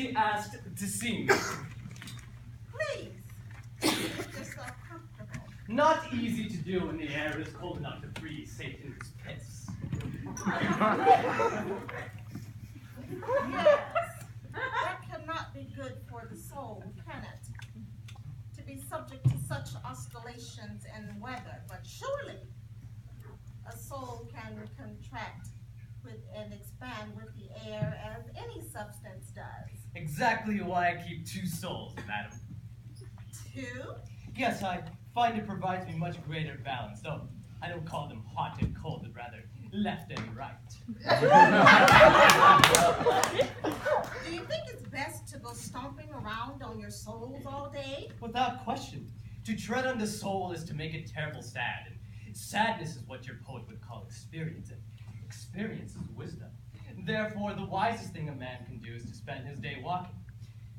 he asked to see me. Please, make yourself comfortable. Not easy to do when the air is cold enough to freeze Satan's piss. Yes, that cannot be good for the soul, can it? To be subject to such oscillations in weather, but surely a soul can contract with and expand with the air as any substance does. Exactly why I keep two souls, madam. Two? Yes, I find it provides me much greater balance, though I don't call them hot and cold, but rather left and right. Do you think it's best to go stomping around on your souls all day? Without question. To tread on the soul is to make it terrible sad, and sadness is what your poet would call experience, and experience is wisdom. Therefore, the wisest thing a man can do is to spend his day walking.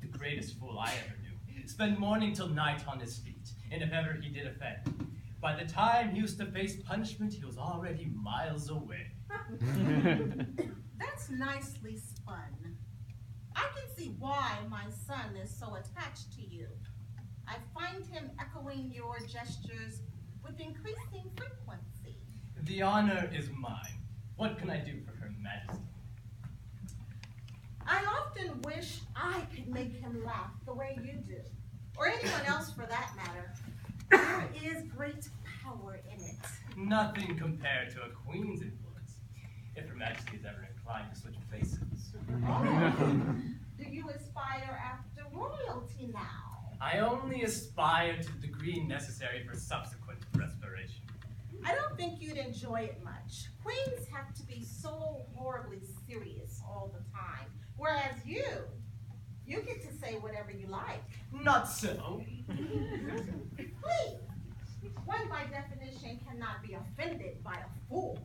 The greatest fool I ever knew spent morning till night on his feet, and if ever he did offend, by the time he used to face punishment, he was already miles away. That's nicely spun. I can see why my son is so attached to you. I find him echoing your gestures with increasing frequency. The honor is mine. What can I do for Her Majesty? I often wish I could make him laugh the way you do, or anyone else for that matter. There is great power in it. Nothing compared to a queen's influence, if Her Majesty is ever inclined to switch places. Oh, do you aspire after royalty now? I only aspire to the degree necessary for subsequent respiration. I don't think you'd enjoy it much. Queens have to be so horribly serious all the time, whereas you get to say whatever you like. Not so. Please, one by definition cannot be offended by a fool.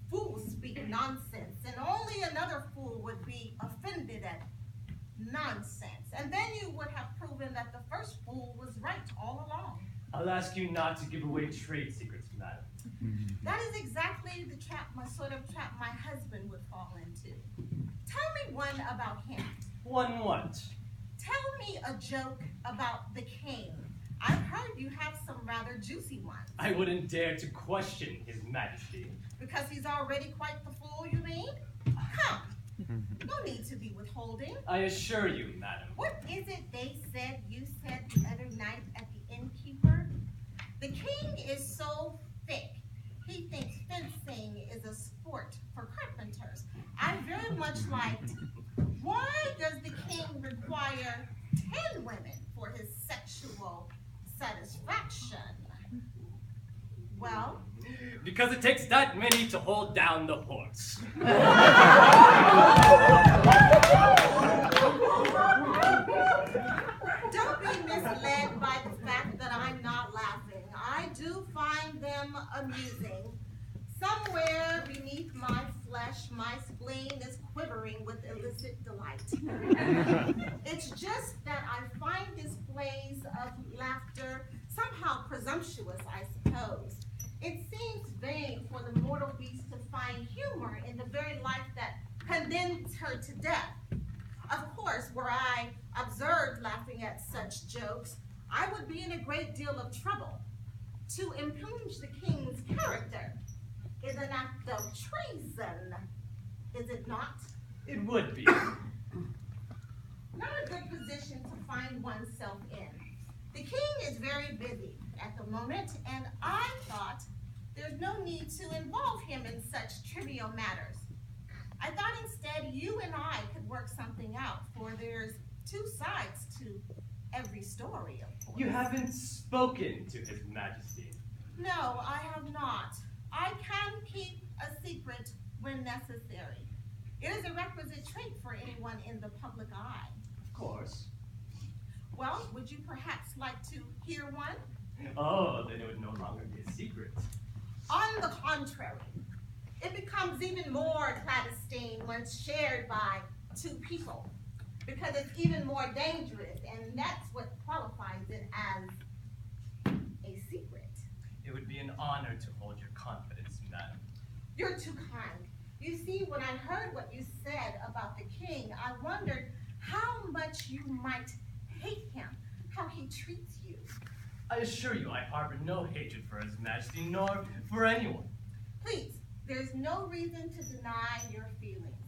Fools speak nonsense, and only another fool would be offended at nonsense. And then you would have proven that the first fool was right all along. I'll ask you not to give away trade secrets, madam. That is exactly the sort of trap my husband would fall into. Tell me one about him. One what? Tell me a joke about the king. I've heard you have some rather juicy ones. I wouldn't dare to question His Majesty. Because he's already quite the fool, you mean? Come. No need to be withholding. I assure you, madam. What is it you said the other night at the innkeeper? The king is so thick. He thinks fencing is a sport for carpenters. I very much liked, why does the king require 10 women for his sexual satisfaction? Well? Because it takes that many to hold down the horse. Don't be misled by the fact that I'm not laughing. I do find them amusing. Somewhere beneath my flesh, my spleen is quivering with illicit delight. It's just that I find displays of laughter somehow presumptuous, I suppose. It seems vain for the mortal beast to find humor in the very life that condemns her to death. Of course, were I observed laughing at such jokes, I would be in a great deal of trouble. To impugn the king's character is an act of treason, is it not? It would be. Not a good position to find oneself in. The king is very busy at the moment, and I thought there's no need to involve him in such trivial matters. I thought instead you and I could work something out, for there's two sides to every story, of course. You haven't spoken to His Majesty. No, I have not. I can keep a secret when necessary. It is a requisite trait for anyone in the public eye. Of course. Well, would you perhaps like to hear one? Oh, then it would no longer be a secret. On the contrary, it becomes even more clandestine when shared by two people, because it's even more dangerous, and that's what qualifies it as a secret. It would be an honor to hold your confidence, madam. You're too kind. You see, when I heard what you said about the king, I wondered how much you might hate him, how he treats you. I assure you I harbor no hatred for His Majesty, nor for anyone. Please, there's no reason to deny your feelings.